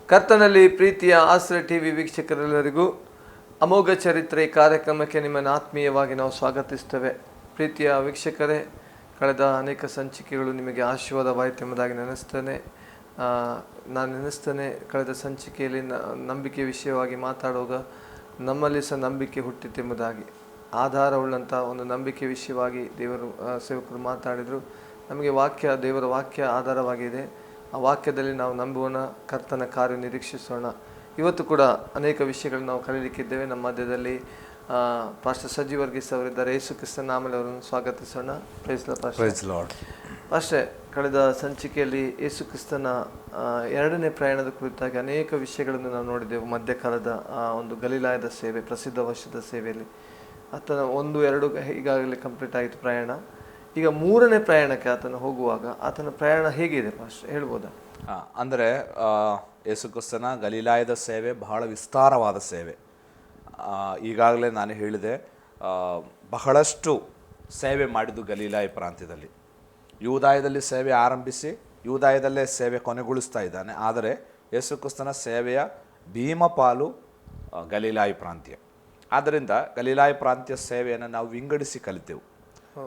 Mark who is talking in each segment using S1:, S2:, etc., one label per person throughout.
S1: ಕರ್ತನಲ್ಲಿ ಪ್ರೀತಿಯ ಆಶ್ರಯ ಟಿವಿ ವೀಕ್ಷಕರೆಲ್ಲರಿಗೂ ಅಮೋಘ ಚರಿತ್ರೆ ಕಾರ್ಯಕ್ರಮಕ್ಕೆ ನಿಮ್ಮನ್ನು ಆತ್ಮೀಯವಾಗಿ ನಾವು ಸ್ವಾಗತಿಸ್ತೇವೆ. ಪ್ರೀತಿಯ ವೀಕ್ಷಕರೇ, ಕಳೆದ ಅನೇಕ ಸಂಚಿಕೆಗಳು ನಿಮಗೆ ಆಶೀರ್ವಾದವಾಯಿತೆಂಬುದಾಗಿ ನಾನು ನೆನೆಸ್ತೇನೆ. ಕಳೆದ ಸಂಚಿಕೆಯಲ್ಲಿ ನಂಬಿಕೆ ವಿಷಯವಾಗಿ ಮಾತಾಡುವಾಗ ನಮ್ಮಲ್ಲಿ ಸಹ ನಂಬಿಕೆ ಹುಟ್ಟಿತೆಂಬುದಾಗಿ ಆಧಾರವುಳ್ಳಂಥ ಒಂದು ನಂಬಿಕೆ ವಿಷಯವಾಗಿ ಸೇವಕರು ಮಾತಾಡಿದರು. ನಮಗೆ ದೇವರ ವಾಕ್ಯ ಆಧಾರವಾಗಿದೆ. ಆ ವಾಕ್ಯದಲ್ಲಿ ನಾವು ನಂಬುವಣ, ಕರ್ತನ ಕಾರ್ಯ ನಿರೀಕ್ಷಿಸೋಣ. ಇವತ್ತು ಕೂಡ ಅನೇಕ ವಿಷಯಗಳನ್ನು ನಾವು ಕಲಿಯಲಿಕ್ಕಿದ್ದೇವೆ. ನಮ್ಮ ಮಧ್ಯದಲ್ಲಿ ಪಾಸ್ಟರ್ ಸಜ್ಜಿ ವರ್ಗೀಸ್ ಅವರಿದ್ದಾರೆ. ಯೇಸು ಕ್ರಿಸ್ತನ ನಾಮದಲ್ಲಿ ಅವರನ್ನು ಸ್ವಾಗತಿಸೋಣ. ಅಷ್ಟೇ, ಕಳೆದ ಸಂಚಿಕೆಯಲ್ಲಿ ಯೇಸು ಕ್ರಿಸ್ತನ ಎರಡನೇ ಪ್ರಯಾಣದ ಕುರಿತಾಗಿ ಅನೇಕ ವಿಷಯಗಳನ್ನು ನಾವು ನೋಡಿದೆವು. ಮಧ್ಯಕಾಲದ ಒಂದು ಗಲಿಲಾಯದ ಸೇವೆ, ಪ್ರಸಿದ್ಧ ವರ್ಷದ ಸೇವೆಯಲ್ಲಿ ಆತನ 1-2 ಈಗಾಗಲೇ ಕಂಪ್ಲೀಟ್ ಆಯಿತು ಪ್ರಯಾಣ. ಈಗ 3ನೇ ಪ್ರಯಾಣಕ್ಕೆ ಆತನ ಹೋಗುವಾಗ ಆತನ ಪ್ರಯಾಣ ಹೇಗಿದೆ ಪಾಸ್ಟರ್, ಹೇಳ್ಬೋದಾ?
S2: ಅಂದರೆ ಯೇಸು ಕ್ರಿಸ್ತನ ಗಲಿಲಾಯದ ಸೇವೆ ಬಹಳ ವಿಸ್ತಾರವಾದ ಸೇವೆ. ಈಗಾಗಲೇ ನಾನು ಹೇಳಿದೆ, ಬಹಳಷ್ಟು ಸೇವೆ ಮಾಡಿದ್ದು ಗಲಿಲಾಯ ಪ್ರಾಂತ್ಯದಲ್ಲಿ. ಯೂದಾಯದಲ್ಲಿ ಸೇವೆ ಆರಂಭಿಸಿ ಯೂದಾಯದಲ್ಲೇ ಸೇವೆ ಕೊನೆಗೊಳಿಸ್ತಾ ಇದ್ದಾನೆ. ಆದರೆ ಯೇಸು ಕ್ರಿಸ್ತನ ಸೇವೆಯ ಭೀಮಪಾಲು ಗಲಿಲಾಯ ಪ್ರಾಂತ್ಯ. ಆದ್ದರಿಂದ ಗಲಿಲಾಯ ಪ್ರಾಂತ್ಯ ಸೇವೆಯನ್ನು ನಾವು ವಿಂಗಡಿಸಿ ಕಲಿತೆವು.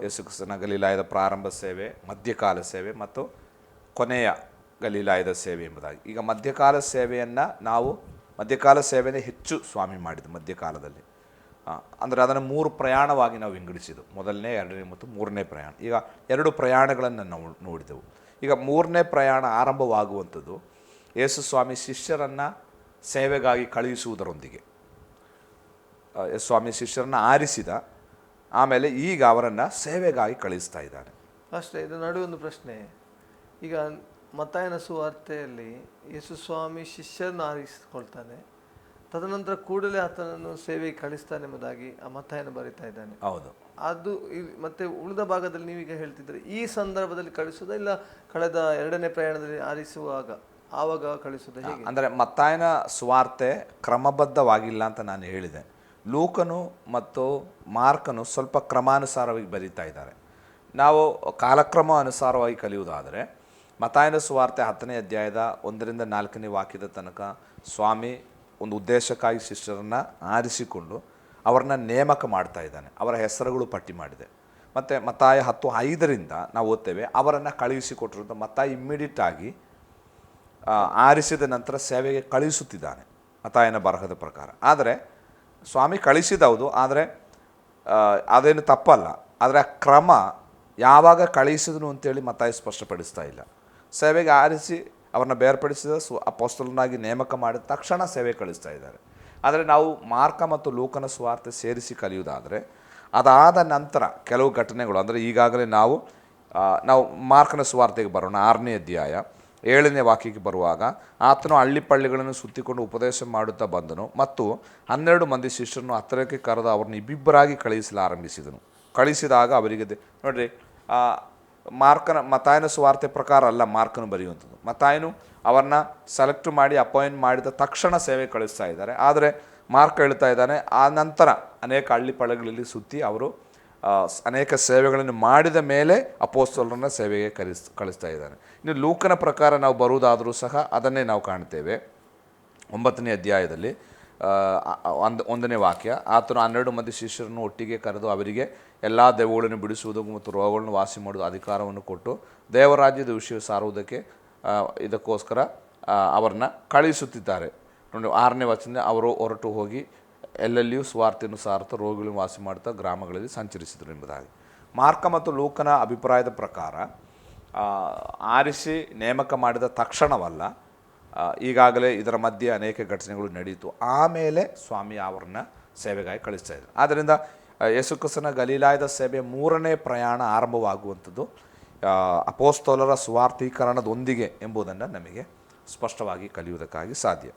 S2: ಯೇಸು ಕ್ರಿಸ್ತನ ಗಲಿಲಾಯದ ಪ್ರಾರಂಭ ಸೇವೆ, ಮಧ್ಯಕಾಲ ಸೇವೆ ಮತ್ತು ಕೊನೆಯ ಗಲಿಲಾಯದ ಸೇವೆ ಎಂಬುದಾಗಿ. ಈಗ ಮಧ್ಯಕಾಲ ಸೇವೆಯೇ ಹೆಚ್ಚು ಸ್ವಾಮಿ ಮಾಡಿದ್ದು ಮಧ್ಯಕಾಲದಲ್ಲಿ. ಅಂದರೆ ಅದನ್ನು 3 ಪ್ರಯಾಣವಾಗಿ ನಾವು ವಿಂಗಡಿಸಿದ್ದು. 1ನೇ, 2ನೇ ಮತ್ತು 3ನೇ ಪ್ರಯಾಣ. ಈಗ 2 ಪ್ರಯಾಣಗಳನ್ನು ನಾವು ನೋಡಿದೆವು. ಈಗ 3ನೇ ಪ್ರಯಾಣ ಆರಂಭವಾಗುವಂಥದ್ದು ಯೇಸು ಸ್ವಾಮಿ ಶಿಷ್ಯರನ್ನು ಸೇವೆಗಾಗಿ ಕಳುಹಿಸುವುದರೊಂದಿಗೆ. ಸ್ವಾಮಿ ಶಿಷ್ಯರನ್ನು ಆರಿಸಿದ, ಆಮೇಲೆ ಈಗ ಅವರನ್ನು ಸೇವೆಗಾಗಿ ಕಳಿಸ್ತಾ ಇದ್ದಾನೆ.
S1: ಅಷ್ಟೇ. ಇದರ ನಡುವೆ ಒಂದು ಪ್ರಶ್ನೆ. ಈಗ ಮತ್ತಾಯನ ಸುವಾರ್ತೆಯಲ್ಲಿ ಯೇಸು ಸ್ವಾಮಿ ಶಿಷ್ಯರನ್ನು ಆರಿಸಿಕೊಳ್ತಾನೆ, ತದನಂತರ ಕೂಡಲೇ ಆತನನ್ನು ಸೇವೆಗೆ ಕಳಿಸ್ತಾನೆ ಎಂಬುದಾಗಿ ಆ ಮತ್ತಾಯನ ಬರೀತಾ ಇದ್ದಾನೆ.
S2: ಹೌದು.
S1: ಅದು ಮತ್ತೆ ಉಳಿದ ಭಾಗದಲ್ಲಿ ನೀವೀಗ ಹೇಳ್ತಿದ್ರೆ ಈ ಸಂದರ್ಭದಲ್ಲಿ ಕಳಿಸೋದ, ಇಲ್ಲ ಕಳೆದ 2ನೇ ಪ್ರಯಾಣದಲ್ಲಿ ಆರಿಸುವಾಗ ಆವಾಗ ಕಳಿಸೋದ, ಹೇಗೆ?
S2: ಅಂದರೆ ಮತ್ತಾಯನ ಸುವಾರ್ತೆ ಕ್ರಮಬದ್ಧವಾಗಿಲ್ಲ ಅಂತ ನಾನು ಹೇಳಿದೆ. ಲೂಕನು ಮತ್ತು ಮಾರ್ಕನು ಸ್ವಲ್ಪ ಕ್ರಮಾನುಸಾರವಾಗಿ ಬರೀತಾ ಇದ್ದಾರೆ. ನಾವು ಕಾಲಕ್ರಮ ಅನುಸಾರವಾಗಿ ಕಲಿಯುವುದಾದರೆ ಮತ್ತಾಯನ ಸುವಾರ್ತೆ 10ನೇ ಅಧ್ಯಾಯದ 1ರಿಂದ 4ನೇ ವಾಕ್ಯದ ತನಕ ಸ್ವಾಮಿ ಒಂದು ಉದ್ದೇಶಕ್ಕಾಗಿ ಶಿಷ್ಯರನ್ನು ಆರಿಸಿಕೊಂಡು ಅವರನ್ನ ನೇಮಕ ಮಾಡ್ತಾ ಇದ್ದಾನೆ. ಅವರ ಹೆಸರುಗಳು ಪಟ್ಟಿ ಮಾಡಿದೆ. ಮತ್ತು ಮತ್ತಾಯ 10:5ರಿಂದ ನಾವು ಓದ್ತೇವೆ, ಅವರನ್ನು ಕಳುಹಿಸಿಕೊಟ್ಟಿರುವಂಥ ಮತ್ತಾಯ ಇಮ್ಮಿಡಿಯೇಟ್ ಆಗಿ ಆರಿಸಿದ ನಂತರ ಸೇವೆಗೆ ಕಳುಹಿಸುತ್ತಿದ್ದಾನೆ ಮತ್ತಾಯನ ಬರಹದ ಪ್ರಕಾರ. ಆದರೆ ಸ್ವಾಮಿ ಕಳಿಸಿದವುದು, ಆದರೆ ಅದೇನು ತಪ್ಪಲ್ಲ. ಆದರೆ ಆ ಕ್ರಮ ಯಾವಾಗ ಕಳುಹಿಸಿದನು ಅಂತೇಳಿ ಮತ್ತಾಯ ಸ್ಪಷ್ಟಪಡಿಸ್ತಾ ಇಲ್ಲ. ಸೇವೆಗೆ ಆರಿಸಿ ಅವ್ರನ್ನ ಬೇರ್ಪಡಿಸಿದ ಅಪೊಸ್ತಲನಾಗಿ ನೇಮಕ ಮಾಡಿದ ತಕ್ಷಣ ಸೇವೆ ಕಳಿಸ್ತಾ ಇದ್ದಾರೆ. ಆದರೆ ನಾವು ಮಾರ್ಕ ಮತ್ತು ಲೂಕನ ಸುವಾರ್ತೆ ಸೇರಿಸಿ ಕಲಿಯುವುದಾದರೆ ಅದಾದ ನಂತರ ಕೆಲವು ಘಟನೆಗಳು, ಅಂದರೆ ಈಗಾಗಲೇ ನಾವು ಮಾರ್ಕನ ಸುವಾರ್ತೆಗೆ ಬರೋಣ. 6ನೇ ಅಧ್ಯಾಯ 7ನೇ ವಾಕ್ಯಕ್ಕೆ ಬರುವಾಗ, ಆತನು ಹಳ್ಳಿಪಳ್ಳಿಗಳನ್ನು ಸುತ್ತಿಕೊಂಡು ಉಪದೇಶ ಮಾಡುತ್ತಾ ಬಂದನು ಮತ್ತು 12 ಮಂದಿ ಶಿಷ್ಯರನ್ನು ಹತ್ತಿರಕ್ಕೆ ಕರೆದು ಅವರನ್ನು ಇಬ್ಬಿಬ್ಬರಾಗಿ ಕಳುಹಿಸಲು ಆರಂಭಿಸಿದನು. ಕಳಿಸಿದಾಗ ಅವರಿಗೆ ನೋಡ್ರಿ, ಮತ್ತಾಯನ ಸುವಾರ್ತೆ ಪ್ರಕಾರ ಅಲ್ಲ ಮಾರ್ಕನು ಬರೆಯುವಂಥದ್ದು. ಮತ್ತಾಯನು ಅವರನ್ನ ಸೆಲೆಕ್ಟ್ ಮಾಡಿ ಅಪಾಯಿಂಟ್ ಮಾಡಿದ ತಕ್ಷಣ ಸೇವೆ ಕಳಿಸ್ತಾ ಇದ್ದಾರೆ. ಆದರೆ ಮಾರ್ಕ್ ಹೇಳ್ತಾ ಇದ್ದಾನೆ, ಆ ನಂತರ ಅನೇಕ ಹಳ್ಳಿಪಳ್ಳಿಗಳಲ್ಲಿ ಸುತ್ತಿ ಅವರು ಅನೇಕ ಸೇವೆಗಳನ್ನು ಮಾಡಿದ ಮೇಲೆ ಅಪೊಸ್ತಲರನ್ನು ಸೇವೆಗೆ ಕಳಿಸ್ತಾ ಇದ್ದಾನೆ. ಇನ್ನು ಲೂಕನ ಪ್ರಕಾರ ನಾವು ಬರುವುದಾದರೂ ಸಹ ಅದನ್ನೇ ನಾವು ಕಾಣ್ತೇವೆ. 9ನೇ ಅಧ್ಯಾಯದಲ್ಲಿ 1ನೇ ವಾಕ್ಯ, ಆತನು 12 ಮಂದಿ ಶಿಷ್ಯರನ್ನು ಒಟ್ಟಿಗೆ ಕರೆದು ಅವರಿಗೆ ಎಲ್ಲ ದೆವ್ವಗಳನ್ನು ಬಿಡಿಸುವುದು ಮತ್ತು ರೋಗಗಳನ್ನು ವಾಸಿ ಮಾಡುವುದು ಅಧಿಕಾರವನ್ನು ಕೊಟ್ಟು ದೇವರಾಜ್ಯದ ವಿಷಯ ಸಾರುವುದಕ್ಕೆ ಇದಕ್ಕೋಸ್ಕರ ಅವರನ್ನ ಕಳುಹಿಸುತ್ತಿದ್ದಾರೆ. ನೋಡಿ, 6ನೇ ವಚನ, ಅವರು ಹೊರಟು ಹೋಗಿ ಎಲ್ಲೆಲ್ಲಿಯೂ ಸುವಾರ್ತೆಯನ್ನು ಸಾರುತ್ತಾ ರೋಗಿಗಳನ್ನು ವಾಸಿ ಮಾಡುತ್ತಾ ಗ್ರಾಮಗಳಲ್ಲಿ ಸಂಚರಿಸಿದರು ಎಂಬುದಾಗಿ. ಮಾರ್ಕ ಮತ್ತು ಲೂಕನ ಅಭಿಪ್ರಾಯದ ಪ್ರಕಾರ ಆರಿಸಿ ನೇಮಕ ಮಾಡಿದ ತಕ್ಷಣವಲ್ಲ, ಈಗಾಗಲೇ ಇದರ ಮಧ್ಯೆ ಅನೇಕ ಘಟನೆಗಳು ನಡೆಯಿತು. ಆಮೇಲೆ ಸ್ವಾಮಿ ಅವರನ್ನ ಸೇವೆಗಾಗಿ ಕಳಿಸ್ತಾ ಇದ್ದಾರೆ. ಆದ್ದರಿಂದ ಯೇಸು ಕ್ರಿಸ್ತನ ಗಲಿಲಾಯದ ಸೇವೆ 3ನೇ ಪ್ರಯಾಣ ಆರಂಭವಾಗುವಂಥದ್ದು ಅಪೊಸ್ತಲರ ಸುವಾರ್ಥೀಕರಣದೊಂದಿಗೆ ಎಂಬುದನ್ನು ನಮಗೆ ಸ್ಪಷ್ಟವಾಗಿ ಕಲಿಯುವುದಕ್ಕಾಗಿ ಸಾಧ್ಯ.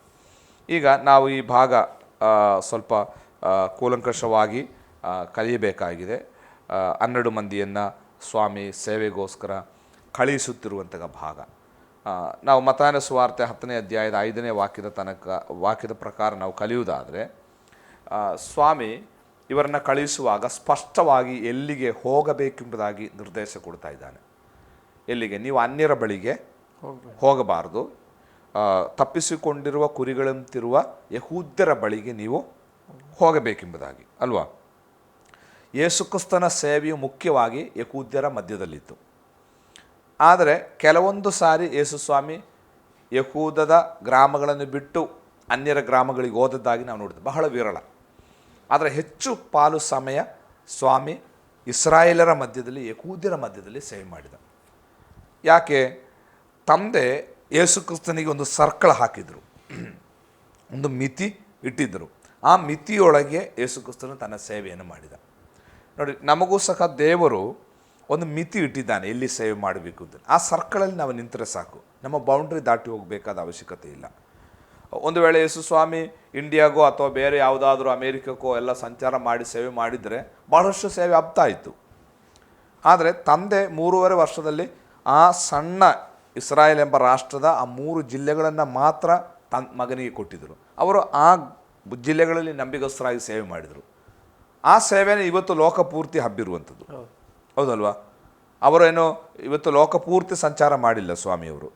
S2: ಈಗ ನಾವು ಈ ಭಾಗ ಸ್ವಲ್ಪ ಕೂಲಂಕಷವಾಗಿ ಕಲಿಯಬೇಕಾಗಿದೆ. 12 ಮಂದಿಯನ್ನು ಸ್ವಾಮಿ ಸೇವೆಗೋಸ್ಕರ ಕಳುಹಿಸುತ್ತಿರುವಂತಹ ಭಾಗ. ನಾವು ಮತ್ತಾಯನ ಸುವಾರ್ತೆ 10ನೇ ಅಧ್ಯಾಯದ 5ನೇ ವಾಕ್ಯದ ಪ್ರಕಾರ ನಾವು ಕಲಿಯುವುದಾದರೆ, ಸ್ವಾಮಿ ಇವರನ್ನು ಕಳುಹಿಸುವಾಗ ಸ್ಪಷ್ಟವಾಗಿ ಎಲ್ಲಿಗೆ ಹೋಗಬೇಕೆಂಬುದಾಗಿ ನಿರ್ದೇಶ ಕೊಡ್ತಾ ಇದ್ದಾನೆ. ಎಲ್ಲಿಗೆ? ನೀವು ಅನ್ಯರ ಬಳಿಗೆ ಹೋಗಬಾರ್ದು, ತಪ್ಪಿಸಿಕೊಂಡಿರುವ ಕುರಿಗಳಂತಿರುವ ಯಹೂದ್ಯರ ಬಳಿಗೆ ನೀವು ಹೋಗಬೇಕೆಂಬುದಾಗಿ ಅಲ್ವಾ. ಯೇಸುಕ್ರಿಸ್ತನ ಸೇವೆಯು ಮುಖ್ಯವಾಗಿ ಯಹೂದ್ಯರ ಮಧ್ಯದಲ್ಲಿತ್ತು. ಆದರೆ ಕೆಲವೊಂದು ಸಾರಿ ಯೇಸುಸ್ವಾಮಿ ಯಹೂದದ ಗ್ರಾಮಗಳನ್ನು ಬಿಟ್ಟು ಅನ್ಯರ ಗ್ರಾಮಗಳಿಗೆ ಹೋದದ್ದಾಗಿ ನಾವು ನೋಡಿದ್ವಿ, ಬಹಳ ವಿರಳ. ಆದರೆ ಹೆಚ್ಚು ಪಾಲು ಸಮಯ ಸ್ವಾಮಿ ಇಸ್ರಾಯೇಲರ ಮಧ್ಯದಲ್ಲಿ, ಯಹೂದ್ಯರ ಮಧ್ಯದಲ್ಲಿ ಸೇವೆ ಮಾಡಿದ. ಯಾಕೆ? ತಂದೆ ಯೇಸುಕ್ರಿಸ್ತನಿಗೆ ಒಂದು ಸರ್ಕಲ್ ಹಾಕಿದರು, ಒಂದು ಮಿತಿ ಇಟ್ಟಿದ್ದರು. ಆ ಮಿತಿಯೊಳಗೆ ಯೇಸುಕ್ರಿಸ್ತನು ತನ್ನ ಸೇವೆಯನ್ನು ಮಾಡಿದ. ನೋಡಿ, ನಮಗೂ ಸಹ ದೇವರು ಒಂದು ಮಿತಿ ಇಟ್ಟಿದ್ದಾನೆ ಎಲ್ಲಿ ಸೇವೆ ಮಾಡಬೇಕು ಅಂತ. ಆ ಸರ್ಕಲಲ್ಲಿ ನಾವು ನಿಂತರೆ ಸಾಕು, ನಮ್ಮ ಬೌಂಡ್ರಿ ದಾಟಿ ಹೋಗಬೇಕಾದ ಅವಶ್ಯಕತೆ ಇಲ್ಲ. ಒಂದು ವೇಳೆ ಯೇಸುಸ್ವಾಮಿ ಇಂಡಿಯಾಗೋ ಅಥವಾ ಬೇರೆ ಯಾವುದಾದ್ರೂ ಅಮೇರಿಕಕ್ಕೋ ಎಲ್ಲ ಸಂಚಾರ ಮಾಡಿ ಸೇವೆ ಮಾಡಿದರೆ ಭಾಳಷ್ಟು ಸೇವೆ ಆಗ್ತಾ ಇತ್ತು. ಆದರೆ ತಂದೆ 3.5 ವರ್ಷದಲ್ಲಿ ಆ ಸಣ್ಣ ಇಸ್ರಾಯೇಲ್ ಎಂಬ ರಾಷ್ಟ್ರದ ಆ 3 ಜಿಲ್ಲೆಗಳನ್ನು ಮಾತ್ರ ಮಗನಿಗೆ ಕೊಟ್ಟಿದ್ದರು. ಅವರು ಆ ಜಿಲ್ಲೆಗಳಲ್ಲಿ ನಂಬಿಗಸ್ತರಾಗಿ ಸೇವೆ ಮಾಡಿದರು. ಆ ಸೇವೆನೇ ಇವತ್ತು ಲೋಕಪೂರ್ತಿ ಹಬ್ಬಿರುವಂಥದ್ದು, ಹೌದಲ್ವಾ? ಅವರೇನು ಇವತ್ತು ಲೋಕಪೂರ್ತಿ ಸಂಚಾರ ಮಾಡಿಲ್ಲ ಸ್ವಾಮಿಯವರು.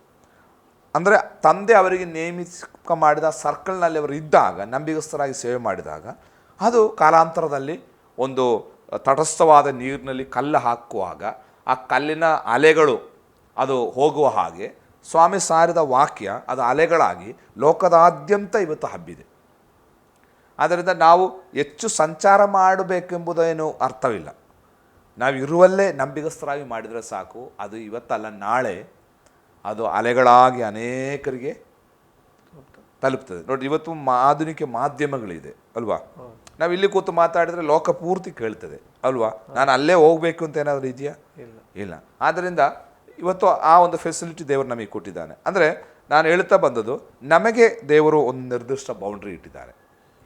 S2: ಅಂದರೆ ತಂದೆ ಅವರಿಗೆ ನೇಮಿಕ ಮಾಡಿದ ಸರ್ಕಲ್ನಲ್ಲಿ ಅವರು ಇದ್ದಾಗ, ನಂಬಿಗಸ್ತರಾಗಿ ಸೇವೆ ಮಾಡಿದಾಗ, ಅದು ಕಾಲಾಂತರದಲ್ಲಿ ಒಂದು ತಟಸ್ಥವಾದ ನೀರಿನಲ್ಲಿ ಕಲ್ಲು ಹಾಕುವಾಗ ಆ ಕಲ್ಲಿನ ಅಲೆಗಳು ಅದು ಹೋಗುವ ಹಾಗೆ ಸ್ವಾಮಿ ಸಾರಿದ ವಾಕ್ಯ ಅದು ಅಲೆಗಳಾಗಿ ಲೋಕದಾದ್ಯಂತ ಇವತ್ತು ಹಬ್ಬಿದೆ. ಆದ್ದರಿಂದ ನಾವು ಹೆಚ್ಚು ಸಂಚಾರ ಮಾಡಬೇಕೆಂಬುದೇನು ಅರ್ಥವಿಲ್ಲ. ನಾವು ಇರುವಲ್ಲೇ ನಂಬಿಗಸ್ತರಾಗಿ ಮಾಡಿದರೆ ಸಾಕು. ಅದು ಇವತ್ತಲ್ಲ ನಾಳೆ ಅದು ಅಲೆಗಳಾಗಿ ಅನೇಕರಿಗೆ ತಲುಪ್ತದೆ. ನೋಡಿ, ಇವತ್ತು ಆಧುನಿಕ ಮಾಧ್ಯಮಗಳಿದೆ ಅಲ್ವಾ? ನಾವು ಇಲ್ಲಿ ಕೂತು ಮಾತಾಡಿದರೆ ಲೋಕ ಪೂರ್ತಿ ಕೇಳ್ತದೆ ಅಲ್ವಾ? ನಾನು ಅಲ್ಲೇ ಹೋಗಬೇಕು ಅಂತ ಏನಾದರೂ ಇದೆಯಾ? ಇಲ್ಲ. ಆದ್ದರಿಂದ ಇವತ್ತು ಆ ಒಂದು ಫೆಸಿಲಿಟಿ ದೇವರು ನಮಗೆ ಕೊಟ್ಟಿದ್ದಾನೆ. ಅಂದರೆ ನಾನು ಹೇಳ್ತಾ ಬಂದದ್ದು, ನಮಗೆ ದೇವರು ಒಂದು ನಿರ್ದಿಷ್ಟ ಬೌಂಡ್ರಿ ಇಟ್ಟಿದ್ದಾರೆ.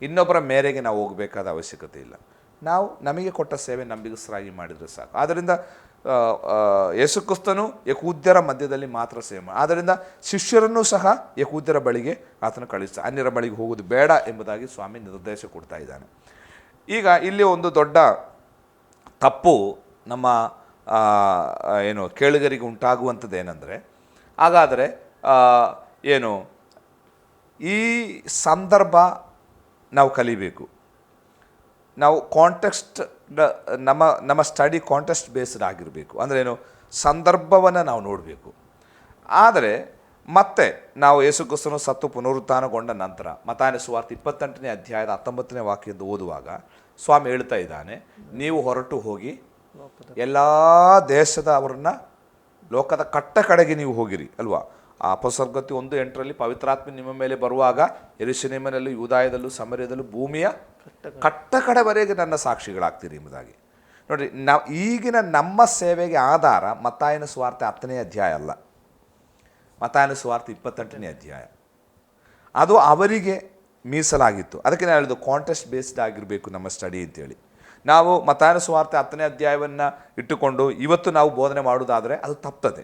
S2: ಇನ್ನೊಬ್ಬರ ಮೇರೆಗೆ ನಾವು ಹೋಗಬೇಕಾದ ಅವಶ್ಯಕತೆ ಇಲ್ಲ. ನಾವು ನಮಗೆ ಕೊಟ್ಟ ಸೇವೆ ನಂಬಿಗಸ್ತರಾಗಿ ಮಾಡಿದರೆ ಸಾಕು. ಆದ್ದರಿಂದ ಯೇಸುಕ್ರಿಸ್ತನು ಯಹೂದ್ಯರ ಮಧ್ಯದಲ್ಲಿ ಮಾತ್ರ ಸೇವೆ ಮಾಡಿ. ಆದ್ದರಿಂದ ಶಿಷ್ಯರನ್ನೂ ಸಹ ಯಹೂದ್ಯರ ಬಳಿಗೆ ಆತನು ಕಳಿಸ್ತಾ, ಅನ್ಯರ ಬಳಿಗೆ ಹೋಗೋದು ಬೇಡ ಎಂಬುದಾಗಿ ಸ್ವಾಮಿ ನಿರ್ದೇಶ ಕೊಡ್ತಾ ಇದ್ದಾನೆ. ಈಗ ಇಲ್ಲಿ ಒಂದು ದೊಡ್ಡ ತಪ್ಪು ನಮ್ಮ ಕೇಳುಗರಿಗೆ ಉಂಟಾಗುವಂಥದ್ದು ಏನಂದರೆ, ಹಾಗಾದರೆ ಏನು ಈ ಸಂದರ್ಭ ನಾವು ಕಲಿಬೇಕು. ನಾವು ಕಾಂಟೆಕ್ಸ್ಟ್, ನಮ್ಮ ಸ್ಟಡಿ ಕಾಂಟೆಕ್ಸ್ಟ್ ಬೇಸ್ಡ್ ಆಗಿರಬೇಕು. ಅಂದರೆ ಏನು, ಸಂದರ್ಭವನ್ನು ನಾವು ನೋಡಬೇಕು. ಆದರೆ ಮತ್ತೆ ನಾವು ಯೇಸುಕ್ರಿಸ್ತನು ಸತ್ತು ಪುನರುತ್ಥಾನಗೊಂಡ ನಂತರ ಮತ್ತಾಯನ ಸುವಾರ್ತೆ 28ನೇ ಅಧ್ಯಾಯದ 19ನೇ ವಾಕ್ಯದಿಂದ ಓದುವಾಗ ಸ್ವಾಮಿ ಹೇಳ್ತಾ ಇದ್ದಾನೆ, ನೀವು ಹೊರಟು ಹೋಗಿ ಎಲ್ಲ ದೇಶದವರನ್ನ ಲೋಕದ ಕಟ್ಟ ಕಡೆಗೆ ನೀವು ಹೋಗಿರಿ ಅಲ್ವಾ? ಆ ಅಪೊಸ್ತಲಗತಿ 1:8 ಪವಿತ್ರಾತ್ಮ ನಿಮ್ಮ ಮೇಲೆ ಬರುವಾಗ ಯೆರೂಸಲೇಮಿನಲ್ಲೂ ಯೂದಾಯದಲ್ಲೂ ಸಮರ್ಯದಲ್ಲೂ ಭೂಮಿಯ ಕಟ್ಟ ಕಡೆವರೆಗೆ ನನ್ನ ಸಾಕ್ಷಿಗಳಾಗ್ತೀರಿ ಎಂಬುದಾಗಿ. ನೋಡಿ, ಈಗಿನ ನಮ್ಮ ಸೇವೆಗೆ ಆಧಾರ ಮತ್ತಾಯನ ಸುವಾರ್ತೆ 10ನೇ ಅಧ್ಯಾಯ ಅಲ್ಲ, ಮತ್ತಾಯನ ಸುವಾರ್ತೆ 28ನೇ ಅಧ್ಯಾಯ. ಅದು ಅವರಿಗೆ ಮೀಸಲಾಗಿತ್ತು. ಅದಕ್ಕೆ ನಾನು ಹೇಳಿದ್ದು ಕಾಂಟೆಸ್ಟ್ ಬೇಸ್ಡ್ ಆಗಿರಬೇಕು ನಮ್ಮ ಸ್ಟಡಿ ಅಂತೇಳಿ. ನಾವು ಮತ್ತಾಯನ ಸುವಾರ್ತೆ 10ನೇ ಅಧ್ಯಾಯವನ್ನು ಇಟ್ಟುಕೊಂಡು ಇವತ್ತು ನಾವು ಬೋಧನೆ ಮಾಡುವುದಾದರೆ ಅದು ತಪ್ತದೆ.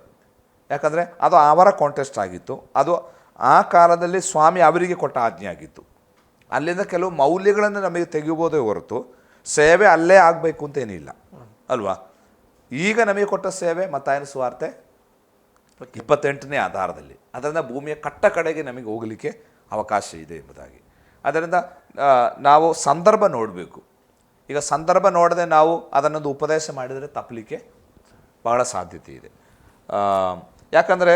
S2: ಯಾಕಂದರೆ ಅದು ಅವರ ಕಾಂಟೆಸ್ಟ್ ಆಗಿತ್ತು. ಅದು ಆ ಕಾಲದಲ್ಲಿ ಸ್ವಾಮಿ ಅವರಿಗೆ ಕೊಟ್ಟ ಆಜ್ಞೆ ಆಗಿತ್ತು. ಅಲ್ಲಿಂದ ಕೆಲವು ಮೌಲ್ಯಗಳನ್ನು ನಮಗೆ ತೆಗೆಯಬಹುದೇ ಹೊರತು ಸೇವೆ ಅಲ್ಲೇ ಆಗಬೇಕು ಅಂತ ಏನಿಲ್ಲ ಅಲ್ವಾ? ಈಗ ನಮಗೆ ಕೊಟ್ಟ ಸೇವೆ ಮತ್ತಾಯನ ಸುವಾರ್ತೆ 28ನೇ ಆಧಾರದಲ್ಲಿ. ಅದರಿಂದ ಭೂಮಿಯ ಕಟ್ಟ ಕಡೆಗೆ ನಮಗೆ ಹೋಗಲಿಕ್ಕೆ ಅವಕಾಶ ಇದೆ ಎಂಬುದಾಗಿ. ಅದರಿಂದ ನಾವು ಸಂದರ್ಭ ನೋಡಬೇಕು. ಈಗ ಸಂದರ್ಭ ನೋಡದೆ ನಾವು ಅದನ್ನೊಂದು ಉಪದೇಶ ಮಾಡಿದರೆ ತಪ್ಪಲಿಕ್ಕೆ ಬಹಳ ಸಾಧ್ಯತೆ ಇದೆ. ಯಾಕಂದರೆ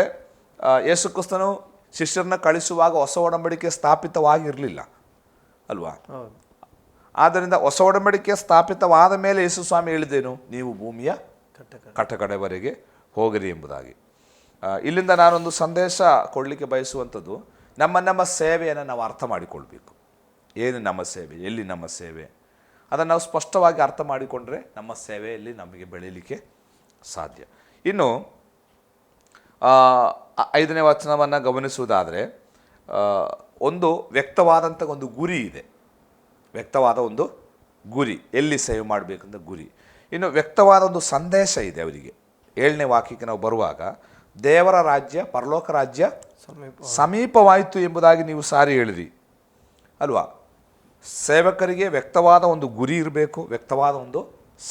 S2: ಯೇಸುಕ್ರಿಸ್ತನು ಶಿಷ್ಯರನ್ನ ಕಳಿಸುವಾಗ ಹೊಸ ಒಡಂಬಡಿಕೆ ಸ್ಥಾಪಿತವಾಗಿರಲಿಲ್ಲ ಅಲ್ವಾ? ಆದ್ದರಿಂದ ಹೊಸ ಒಡಂಬಡಿಕೆ ಸ್ಥಾಪಿತವಾದ ಮೇಲೆ ಯೇಸು ಸ್ವಾಮಿ ಹೇಳಿದ್ದೇನು, ನೀವು ಭೂಮಿಯ ಕಟ್ಟಕಡೆವರೆಗೆ ಹೋಗಿರಿ ಎಂಬುದಾಗಿ. ಇಲ್ಲಿಂದ ನಾನೊಂದು ಸಂದೇಶ ಕೊಡಲಿಕ್ಕೆ ಬಯಸುವಂಥದ್ದು, ನಮ್ಮ ಸೇವೆಯನ್ನು ನಾವು ಅರ್ಥ ಮಾಡಿಕೊಳ್ಬೇಕು. ಏನು ನಮ್ಮ ಸೇವೆ, ಎಲ್ಲಿ ನಮ್ಮ ಸೇವೆ, ಅದನ್ನು ನಾವು ಸ್ಪಷ್ಟವಾಗಿ ಅರ್ಥ ಮಾಡಿಕೊಂಡ್ರೆ ನಮ್ಮ ಸೇವೆಯಲ್ಲಿ ನಮಗೆ ಬೆಳೀಲಿಕ್ಕೆ ಸಾಧ್ಯ. ಇನ್ನು 5ನೇ ವಚನವನ್ನು ಗಮನಿಸುವುದಾದರೆ, ಒಂದು ವ್ಯಕ್ತವಾದಂಥ ಒಂದು ಗುರಿ ಇದೆ. ವ್ಯಕ್ತವಾದ ಒಂದು ಗುರಿ, ಎಲ್ಲಿ ಸೇವೆ ಮಾಡಬೇಕಂತ ಗುರಿ. ಇನ್ನು ವ್ಯಕ್ತವಾದ ಒಂದು ಸಂದೇಶ ಇದೆ ಅವರಿಗೆ. 7ನೇ ವಾಕ್ಯಕ್ಕೆ ನಾವು ಬರುವಾಗ, ದೇವರ ರಾಜ್ಯ, ಪರಲೋಕ ರಾಜ್ಯ ಸಮೀಪವಾಯಿತು ಎಂಬುದಾಗಿ ನೀವು ಸಾರಿ ಹೇಳಿರಿ ಅಲ್ವಾ? ಸೇವಕರಿಗೆ ವ್ಯಕ್ತವಾದ ಒಂದು ಗುರಿ ಇರಬೇಕು, ವ್ಯಕ್ತವಾದ ಒಂದು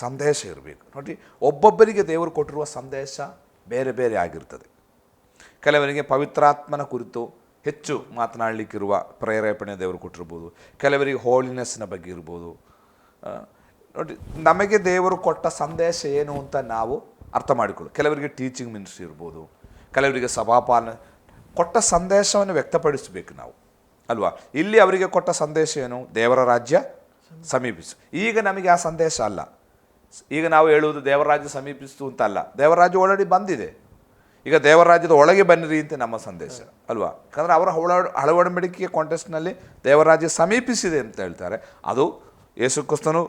S2: ಸಂದೇಶ ಇರಬೇಕು. ನೋಡಿ, ಒಬ್ಬೊಬ್ಬರಿಗೆ ದೇವರು ಕೊಟ್ಟಿರುವ ಸಂದೇಶ ಬೇರೆ ಬೇರೆ ಆಗಿರ್ತದೆ. ಕೆಲವರಿಗೆ ಪವಿತ್ರಾತ್ಮನ ಕುರಿತು ಹೆಚ್ಚು ಮಾತನಾಡಲಿಕ್ಕಿರುವ ಪ್ರೇರೇಪಣೆ ದೇವರು ಕೊಟ್ಟಿರ್ಬೋದು. ಕೆಲವರಿಗೆ ಹೋಲಿನೆಸ್ನ ಬಗ್ಗೆ ಇರ್ಬೋದು. ನೋಡಿ, ನಮಗೆ ದೇವರು ಕೊಟ್ಟ ಸಂದೇಶ ಏನು ಅಂತ ನಾವು ಅರ್ಥ ಮಾಡಿಕೊಳ್ಳು. ಕೆಲವರಿಗೆ ಟೀಚಿಂಗ್ ಮಿನಿಸ್ಟ್ರಿ ಇರ್ಬೋದು, ಕೆಲವರಿಗೆ ಸಭಾಪಾಲನೆ. ಕೊಟ್ಟ ಸಂದೇಶವನ್ನು ವ್ಯಕ್ತಪಡಿಸಬೇಕು ನಾವು, ಅಲ್ವಾ? ಇಲ್ಲಿ ಅವರಿಗೆ ಕೊಟ್ಟ ಸಂದೇಶ ಏನು? ದೇವರ ರಾಜ್ಯ ಸಮೀಪಿಸು. ಈಗ ನಮಗೆ ಆ ಸಂದೇಶ ಅಲ್ಲ. ಈಗ ನಾವು ಹೇಳುವುದು ದೇವರ ರಾಜ್ಯ ಸಮೀಪಿಸ್ತು ಅಂತ ಅಲ್ಲ, ದೇವರ ರಾಜ್ಯ ಆಲ್ರೆಡಿ ಬಂದಿದೆ. ಈಗ ದೇವರ ರಾಜ್ಯದ ಒಳಗೆ ಬನ್ನಿರಿ ಅಂತ ನಮ್ಮ ಸಂದೇಶ, ಅಲ್ವಾ? ಯಾಕಂದರೆ ಅವರ ಹಳವಡಂಬಡಿಕೆಯ ಕಾಂಟೆಸ್ಟ್ನಲ್ಲಿ ದೇವರ ರಾಜ್ಯ ಸಮೀಪಿಸಿದೆ ಅಂತ ಹೇಳ್ತಾರೆ. ಅದು ಯೇಸು ಕ್ರಿಸ್ತನು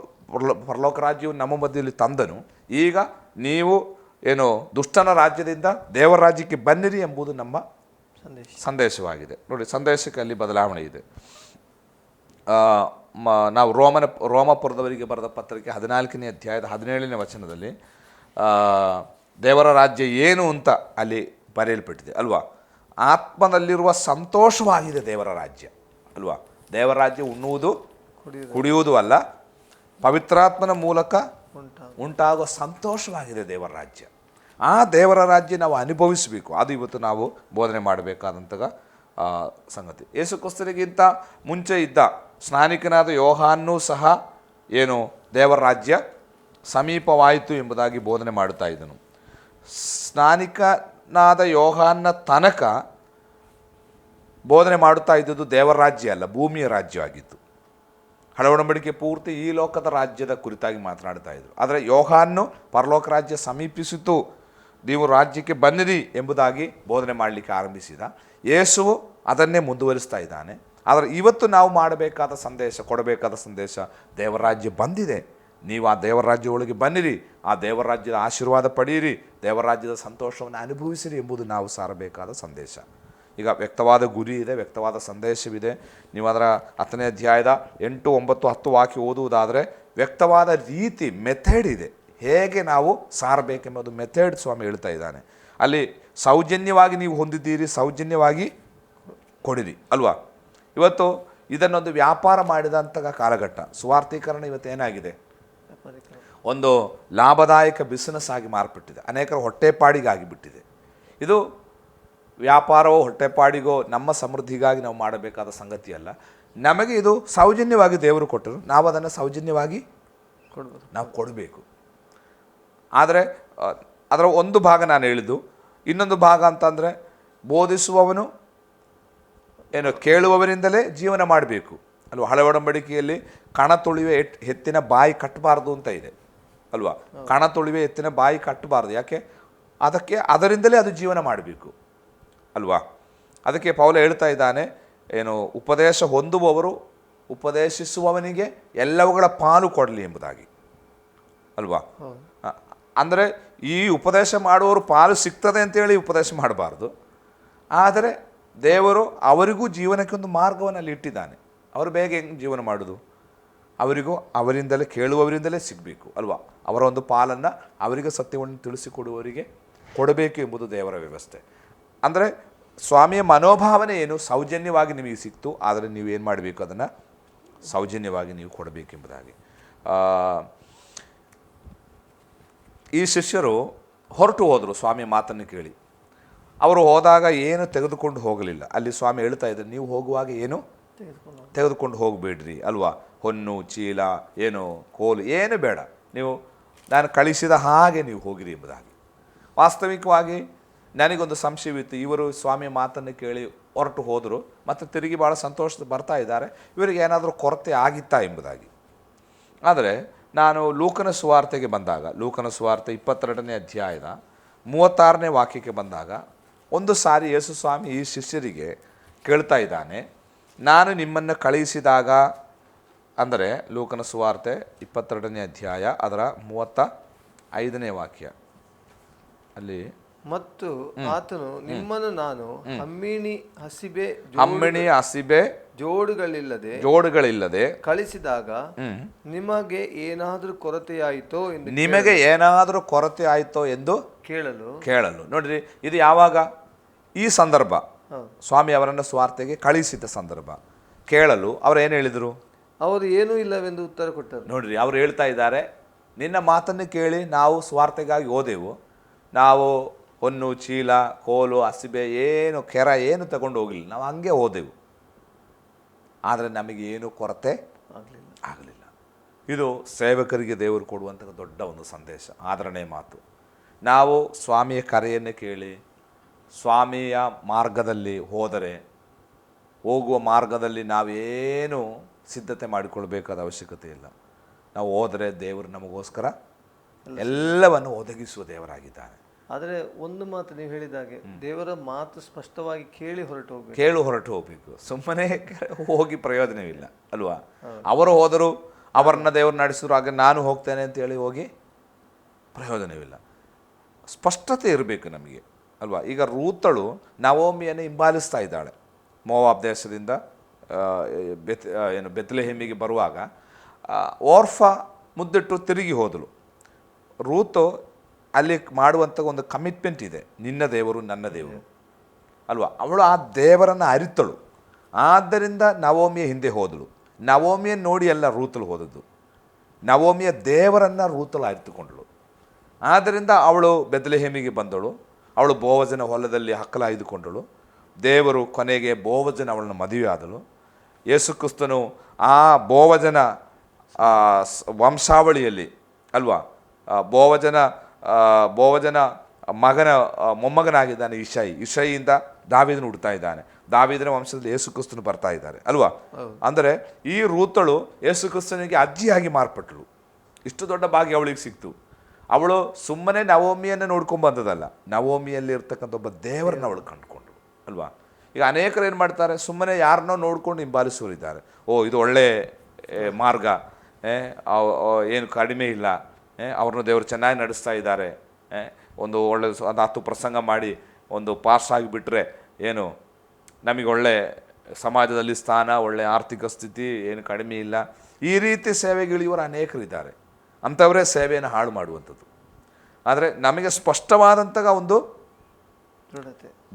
S2: ಪರಲೋಕ ರಾಜ್ಯವು ನಮ್ಮ ಮಧ್ಯದಲ್ಲಿ ತಂದನು. ಈಗ ನೀವು ಏನು ದುಷ್ಟನ ರಾಜ್ಯದಿಂದ ದೇವರ ರಾಜ್ಯಕ್ಕೆ ಬನ್ನಿರಿ ಎಂಬುದು ನಮ್ಮ ಸಂದೇಶವಾಗಿದೆ. ನೋಡಿ, ಸಂದೇಶಕ್ಕೆ ಅಲ್ಲಿ ಬದಲಾವಣೆ ಇದೆ. ನಾವು ರೋಮಪುರದವರಿಗೆ ಬರೆದ ಪತ್ರಿಕೆ 14ನೇ ಅಧ್ಯಾಯದ 17ನೇ ವಚನದಲ್ಲಿ ದೇವರ ರಾಜ್ಯ ಏನು ಅಂತ ಅಲ್ಲಿ ಬರೆಯಲ್ಪಟ್ಟಿದೆ, ಅಲ್ವಾ? ಆತ್ಮದಲ್ಲಿರುವ ಸಂತೋಷವಾಗಿದೆ ದೇವರ ರಾಜ್ಯ, ಅಲ್ವಾ? ದೇವರ ರಾಜ್ಯ ಉಣ್ಣುವುದು ಕುಡಿಯುವುದು ಅಲ್ಲ, ಪವಿತ್ರಾತ್ಮನ ಮೂಲಕ ಉಂಟಾಗುವ ಸಂತೋಷವಾಗಿದೆ ದೇವರ ರಾಜ್ಯ. ಆ ದೇವರ ರಾಜ್ಯ ನಾವು ಅನುಭವಿಸಬೇಕು. ಅದು ಇವತ್ತು ನಾವು ಬೋಧನೆ ಮಾಡಬೇಕಾದಂತಹ ಸಂಗತಿ. ಯೇಸು ಕ್ರಿಸ್ತನಿಗಿಂತ ಮುಂಚೆ ಇದ್ದ ಸ್ನಾನಿಕನಾದ ಯೋಹಾನ್ನೂ ಸಹ ಏನು ದೇವರ ರಾಜ್ಯ ಸಮೀಪವಾಯಿತು ಎಂಬುದಾಗಿ ಬೋಧನೆ ಮಾಡುತ್ತಾ ಇದ್ದನು. ಸ್ನಾನಿಕನಾದ ಯೋಹಾನ್ನ ತನಕ ಬೋಧನೆ ಮಾಡುತ್ತಾ ಇದ್ದದ್ದು ದೇವರ ರಾಜ್ಯ ಅಲ್ಲ, ಭೂಮಿಯ ರಾಜ್ಯವಾಗಿತ್ತು. ಹಳವಡಂಬಡಿಕೆ ಪೂರ್ತಿ ಈ ಲೋಕದ ರಾಜ್ಯದ ಕುರಿತಾಗಿ ಮಾತನಾಡ್ತಾ ಇದ್ರು. ಆದರೆ ಯೋಹಾನ್ನು ಪರಲೋಕ ರಾಜ್ಯ ಸಮೀಪಿಸಿತು, ನೀವು ರಾಜ್ಯಕ್ಕೆ ಬನ್ನಿರಿ ಎಂಬುದಾಗಿ ಬೋಧನೆ ಮಾಡಲಿಕ್ಕೆ ಆರಂಭಿಸಿದ. ಯೇಸುವು ಅದನ್ನೇ ಮುಂದುವರಿಸ್ತಾ ಇದ್ದಾನೆ. ಆದರೆ ಇವತ್ತು ನಾವು ಮಾಡಬೇಕಾದ ಸಂದೇಶ, ಕೊಡಬೇಕಾದ ಸಂದೇಶ, ದೇವರ ರಾಜ್ಯ ಬಂದಿದೆ, ನೀವು ಆ ದೇವರ ರಾಜ್ಯ ಒಳಗೆ ಬನ್ನಿರಿ, ಆ ದೇವರ ರಾಜ್ಯದ ಆಶೀರ್ವಾದ ಪಡೆಯಿರಿ, ದೇವರ ರಾಜ್ಯದ ಸಂತೋಷವನ್ನು ಅನುಭವಿಸಿರಿ ಎಂಬುದು ನಾವು ಸಾರಬೇಕಾದ ಸಂದೇಶ. ಈಗ ವ್ಯಕ್ತವಾದ ಗುರಿ ಇದೆ, ವ್ಯಕ್ತವಾದ ಸಂದೇಶವಿದೆ. ನೀವು ಅದರ 10ನೇ ಅಧ್ಯಾಯದ 8, 9, 10 ವಾಕ್ಯ ಓದುವುದಾದರೆ ವ್ಯಕ್ತವಾದ ರೀತಿ, ಮೆಥಡ್ ಇದೆ, ಹೇಗೆ ನಾವು ಸಾರಬೇಕೆಂಬುದು ಮೆಥಡ್ ಸ್ವಾಮಿ ಹೇಳ್ತಾ ಇದ್ದಾನೆ. ಅಲ್ಲಿ ಸೌಜನ್ಯವಾಗಿ ನೀವು ಹೊಂದಿದ್ದೀರಿ, ಸೌಜನ್ಯವಾಗಿ ಕೊಡಿರಿ, ಅಲ್ವಾ? ಇವತ್ತು ಇದನ್ನೊಂದು ವ್ಯಾಪಾರ ಮಾಡಿದಂತಹ ಕಾಲಘಟ್ಟ. ಸುವಾರ್ಥೀಕರಣ ಇವತ್ತು ಏನಾಗಿದೆ? ಒಂದು ಲಾಭದಾಯಕ ಬಿಸಿನೆಸ್ ಆಗಿ ಮಾರ್ಪಟ್ಟಿದೆ, ಅನೇಕರ ಹೊಟ್ಟೆಪಾಡಿಗಾಗಿ ಬಿಟ್ಟಿದೆ. ಇದು ವ್ಯಾಪಾರವೋ ಹೊಟ್ಟೆಪಾಡಿಗೋ ನಮ್ಮ ಸಮೃದ್ಧಿಗಾಗಿ ನಾವು ಮಾಡಬೇಕಾದ ಸಂಗತಿ ಅಲ್ಲ. ನಮಗೆ ಇದು ಸೌಜನ್ಯವಾಗಿ ದೇವರು ಕೊಟ್ಟರು, ನಾವು ಅದನ್ನು ಸೌಜನ್ಯವಾಗಿ ನಾವು ಕೊಡಬೇಕು. ಆದರೆ ಅದರ ಒಂದು ಭಾಗ ನಾನು ಹೇಳಿದ್ದು. ಇನ್ನೊಂದು ಭಾಗ ಅಂತಂದರೆ ಬೋಧಿಸುವವನು ಏನು ಕೇಳುವವರಿಂದಲೇ ಜೀವನ ಮಾಡಬೇಕು, ಅಲ್ವಾ? ಹಳೆ ಒಡಂಬಡಿಕೆಯಲ್ಲಿ ಕಣ ತುಳಿವೆ ಎತ್ತಿನ ಬಾಯಿ ಕಟ್ಟಬಾರ್ದು ಅಂತ ಇದೆ, ಅಲ್ವಾ? ಕಣ ತುಳಿವೆ ಎತ್ತಿನ ಬಾಯಿ ಕಟ್ಟಬಾರ್ದು. ಯಾಕೆ? ಅದರಿಂದಲೇ ಅದು ಜೀವನ ಮಾಡಬೇಕು, ಅಲ್ವಾ? ಅದಕ್ಕೆ ಪೌಲ ಹೇಳ್ತಾ ಇದ್ದಾನೆ, ಏನು ಉಪದೇಶ ಹೊಂದುವವರು ಉಪದೇಶಿಸುವವನಿಗೆ ಎಲ್ಲವುಗಳ ಪಾಲು ಕೊಡಲಿ ಎಂಬುದಾಗಿ, ಅಲ್ವಾ? ಅಂದರೆ ಈ ಉಪದೇಶ ಮಾಡುವವರು ಪಾಲು ಸಿಗ್ತದೆ ಅಂತೇಳಿ ಉಪದೇಶ ಮಾಡಬಾರ್ದು. ಆದರೆ ದೇವರು ಅವರಿಗೂ ಜೀವನಕ್ಕೆ ಒಂದು ಮಾರ್ಗವನ್ನು ಅಲ್ಲಿ ಇಟ್ಟಿದ್ದಾನೆ. ಅವರು ಬೇಗ ಹೆಂಗೆ ಜೀವನ ಮಾಡೋದು? ಅವರಿಗೂ ಅವರಿಂದಲೇ, ಕೇಳುವವರಿಂದಲೇ ಸಿಗಬೇಕು, ಅಲ್ವಾ? ಅವರ ಒಂದು ಪಾಲನ್ನು ಅವರಿಗೆ ಸತ್ಯವನ್ನು ತಿಳಿಸಿಕೊಡುವವರಿಗೆ ಕೊಡಬೇಕು ಎಂಬುದು ದೇವರ ವ್ಯವಸ್ಥೆ. ಅಂದರೆ ಸ್ವಾಮಿಯ ಮನೋಭಾವನೆ ಏನು? ಸೌಜನ್ಯವಾಗಿ ನಿಮಗೆ ಸಿಕ್ತು, ಆದರೆ ನೀವೇನು ಮಾಡಬೇಕು? ಅದನ್ನು ಸೌಜನ್ಯವಾಗಿ ನೀವು ಕೊಡಬೇಕೆಂಬುದಾಗಿ. ಈ ಶಿಷ್ಯರು ಹೊರಟು ಹೋದರು ಸ್ವಾಮಿಯ ಮಾತನ್ನು ಕೇಳಿ. ಅವರು ಹೋದಾಗ ಏನು ತೆಗೆದುಕೊಂಡು ಹೋಗಲಿಲ್ಲ. ಅಲ್ಲಿ ಸ್ವಾಮಿ ಹೇಳ್ತಾ ಇದ್ದಾರೆ, ನೀವು ಹೋಗುವಾಗ ಏನು ತೆಗೆದುಕೊಂಡು ಹೋಗಬೇಡ್ರಿ, ಅಲ್ವಾ? ಹೊನ್ನು, ಚೀಲ, ಏನು ಕೋಲು ಏನು ಬೇಡ, ನೀವು ನಾನು ಕಳಿಸಿದ ಹಾಗೆ ನೀವು ಹೋಗಿರಿ ಎಂಬುದಾಗಿ. ವಾಸ್ತವಿಕವಾಗಿ ನನಗೊಂದು ಸಂಶಯವಿತ್ತು. ಇವರು ಸ್ವಾಮಿಯ ಮಾತನ್ನು ಕೇಳಿ ಹೊರಟು ಹೋದರು, ಮತ್ತು ತಿರುಗಿ ಭಾಳ ಸಂತೋಷದ ಬರ್ತಾ ಇದ್ದಾರೆ, ಇವರಿಗೆ ಏನಾದರೂ ಕೊರತೆ ಆಗಿತ್ತಾ ಎಂಬುದಾಗಿ. ಆದರೆ ನಾನು ಲೂಕನ ಸುವಾರ್ತೆಗೆ ಬಂದಾಗ, ಲೂಕನ ಸುವಾರ್ತೆ 22ನೇ ಅಧ್ಯಾಯದ 36ನೇ ವಾಕ್ಯಕ್ಕೆ ಬಂದಾಗ, ಒಂದು ಸಾರಿ ಯೇಸು ಸ್ವಾಮಿ ಈ ಶಿಷ್ಯರಿಗೆ ಕೇಳ್ತಾ ಇದ್ದಾನೆ, ನಾನು ನಿಮ್ಮನ್ನು ಕಳುಹಿಸಿದಾಗ, ಅಂದರೆ ಲೂಕನ ಸುವಾರ್ತೆ 22ನೇ ಅಧ್ಯಾಯ ಅದರ 35ನೇ ವಾಕ್ಯ ಅಲ್ಲಿ,
S1: ಮತ್ತು ಆತನು ನಿಮ್ಮನ್ನು ನಾನು ಹಮ್ಮಿಣಿ ಹಸಿಬೆ ಜೋಡುಗಳಿಲ್ಲದೆ ಕಳಿಸಿದಾಗ ನಿಮಗೆ ಏನಾದರೂ ಕೊರತೆ ಆಯಿತೋ ಎಂದು ಕೇಳಲು. ನೋಡ್ರಿ, ಇದು ಯಾವಾಗ? ಈ ಸಂದರ್ಭ, ಸ್ವಾಮಿ ಅವರನ್ನು ಸ್ವಾರ್ಥೆಗೆ ಕಳಿಸಿದ ಸಂದರ್ಭ. ಕೇಳಲು ಅವರು ಏನು ಹೇಳಿದರು? ಅವರು ಏನೂ ಇಲ್ಲವೆಂದು ಉತ್ತರ ಕೊಟ್ಟರು.
S2: ನೋಡ್ರಿ, ಅವರು ಹೇಳ್ತಾ ಇದ್ದಾರೆ, ನಿನ್ನ ಮಾತನ್ನು ಕೇಳಿ ನಾವು ಸ್ವಾರ್ಥೆಗಾಗಿ ಹೋದೆವು, ನಾವು ಹೊನ್ನು, ಚೀಲ, ಕೋಲು, ಹಸಿಬೆ ಏನು ಕೆರ ಏನು ತಗೊಂಡು ಹೋಗಲಿಲ್ಲ. ನಾವು ಹಂಗೆ ಹೋದೆವು. ಆದರೆ ನಮಗೇನು ಕೊರತೆ ಆಗಲಿಲ್ಲ. ಇದು ಸೇವಕರಿಗೆ ದೇವರು ಕೊಡುವಂಥ ದೊಡ್ಡ ಒಂದು ಸಂದೇಶ, ಆದರಣೆ ಮಾತು. ನಾವು ಸ್ವಾಮಿಯ ಕರೆಯನ್ನು ಕೇಳಿ ಸ್ವಾಮಿಯ ಮಾರ್ಗದಲ್ಲಿ ಹೋದರೆ, ಹೋಗುವ ಮಾರ್ಗದಲ್ಲಿ ನಾವೇನು ಸಿದ್ಧತೆ ಮಾಡಿಕೊಳ್ಬೇಕಾದ ಅವಶ್ಯಕತೆ ಇಲ್ಲ. ನಾವು ಹೋದರೆ ದೇವರು ನಮಗೋಸ್ಕರ ಎಲ್ಲವನ್ನು ಒದಗಿಸುವ ದೇವರಾಗಿದ್ದಾನೆ.
S1: ಆದರೆ ಒಂದು ಮಾತು ನೀವು ಹೇಳಿದಾಗೆ, ದೇವರ ಮಾತು ಸ್ಪಷ್ಟವಾಗಿ ಕೇಳಿ
S2: ಹೊರಟು ಹೋಗಬೇಕು. ಸುಮ್ಮನೆ ಹೋಗಿ ಪ್ರಯೋಜನವಿಲ್ಲ ಅಲ್ವಾ? ಅವರು ಹೋದರು, ಅವರನ್ನ ದೇವರು ನಡೆಸಿದ್ರು, ಹಾಗೆ ನಾನು ಹೋಗ್ತೇನೆ ಅಂತೇಳಿ ಹೋಗಿ ಪ್ರಯೋಜನವಿಲ್ಲ. ಸ್ಪಷ್ಟತೆ ಇರಬೇಕು ನಮಗೆ ಅಲ್ವಾ? ಈಗ ರೂತಳು ನವೋಮಿಯನ್ನು ಹಿಂಬಾಲಿಸ್ತಾ ಇದ್ದಾಳೆ. ಮೋವಾಬ್ ದೇಶದಿಂದ ಬೆತ್ಲೆಹೇಮಿಗೆ ಬರುವಾಗ ಓರ್ಫಾ ಮುದ್ದಿಟ್ಟು ತಿರುಗಿ ಹೋದಳು. ರೂತು ಅಲ್ಲಿ ಮಾಡುವಂಥ ಒಂದು ಕಮಿಟ್ಮೆಂಟ್ ಇದೆ, ನಿನ್ನ ದೇವರು ನನ್ನ ದೇವರು ಅಲ್ವಾ? ಅವಳು ಆ ದೇವರನ್ನು ಅರಿತಳು. ಆದ್ದರಿಂದ ನವೋಮಿಯ ಹಿಂದೆ ಹೋದಳು. ನವೋಮಿಯನ್ನು ನೋಡಿ ಎಲ್ಲ ರೂತಳು ಹೋದದ್ದು. ನವೋಮಿಯ ದೇವರನ್ನು ರೂತಳು ಅರಿತುಕೊಂಡಳು. ಆದ್ದರಿಂದ ಅವಳು ಬೆತ್ಲೆಹೇಮಿಗೆ ಬಂದಳು. ಅವಳು ಬೋವಜನ ಹೊಲದಲ್ಲಿ ಹಕ್ಕಲಾಯ್ದುಕೊಂಡಳು. ದೇವರು ಕೊನೆಗೆ ಬೋವಜನ ಅವಳನ್ನು ಮದುವೆ ಆದಳು. ಯೇಸು ಕ್ರಿಸ್ತನು ಆ ಬೋವಜನ ವಂಶಾವಳಿಯಲ್ಲಿ ಅಲ್ವಾ, ಬೋವಜನ ಮಗನ ಮೊಮ್ಮಗನಾಗಿದ್ದಾನೆ ಇಷೈಯಿಂದ ದಾವೀದನು ಹುಡ್ತಾ ಇದ್ದಾನೆ. ದಾವೀದನ ವಂಶದಲ್ಲಿ ಯೇಸು ಕ್ರಿಸ್ತನು ಬರ್ತಾ ಇದ್ದಾರೆ ಅಲ್ವಾ? ಅಂದರೆ ಈ ರೂತಳು ಯೇಸು ಕ್ರಿಸ್ತನಿಗೆ ಅಜ್ಜಿಯಾಗಿ ಮಾರ್ಪಟ್ಟಳು. ಇಷ್ಟು ದೊಡ್ಡ ಭಾಗ್ಯ ಅವಳಿಗೆ ಸಿಕ್ತು. ಅವಳು ಸುಮ್ಮನೆ ನವೋಮಿಯನ್ನು ನೋಡ್ಕೊಂಡು ಬಂದದಲ್ಲ, ನವೋಮಿಯಲ್ಲಿ ಇರ್ತಕ್ಕಂಥ ಒಬ್ಬ ದೇವರನ್ನ ಅವಳು ಕಂಡುಕೊಂಡಳು ಅಲ್ವಾ? ಈಗ ಅನೇಕರು ಏನು ಮಾಡ್ತಾರೆ, ಸುಮ್ಮನೆ ಯಾರನ್ನೋ ನೋಡ್ಕೊಂಡು ಹಿಂಬಾಲಿಸೋರಿದ್ದಾರೆ. ಇದು ಒಳ್ಳೆ ಮಾರ್ಗ, ಏನು ಕಡಿಮೆ ಇಲ್ಲ, ಅವ್ರನ್ನ ದೇವರು ಚೆನ್ನಾಗಿ ನಡೆಸ್ತಾ ಇದ್ದಾರೆ, ಒಂದು ಒಳ್ಳೆ 10 ಪ್ರಸಂಗ ಮಾಡಿ ಒಂದು ಪಾಸ್ ಆಗಿಬಿಟ್ರೆ ಏನು ನಮಗೆ ಒಳ್ಳೆ ಸಮಾಜದಲ್ಲಿ ಸ್ಥಾನ, ಒಳ್ಳೆ ಆರ್ಥಿಕ ಸ್ಥಿತಿ, ಏನು ಕಡಿಮೆ ಇಲ್ಲ. ಈ ರೀತಿ ಸೇವೆಗಿಳಿಯುವರು ಅನೇಕರಿದ್ದಾರೆ. ಅಂಥವರೇ ಸೇವೆಯನ್ನು ಹಾಳು ಮಾಡುವಂಥದ್ದು. ಆದರೆ ನಮಗೆ ಸ್ಪಷ್ಟವಾದಂಥ ಒಂದು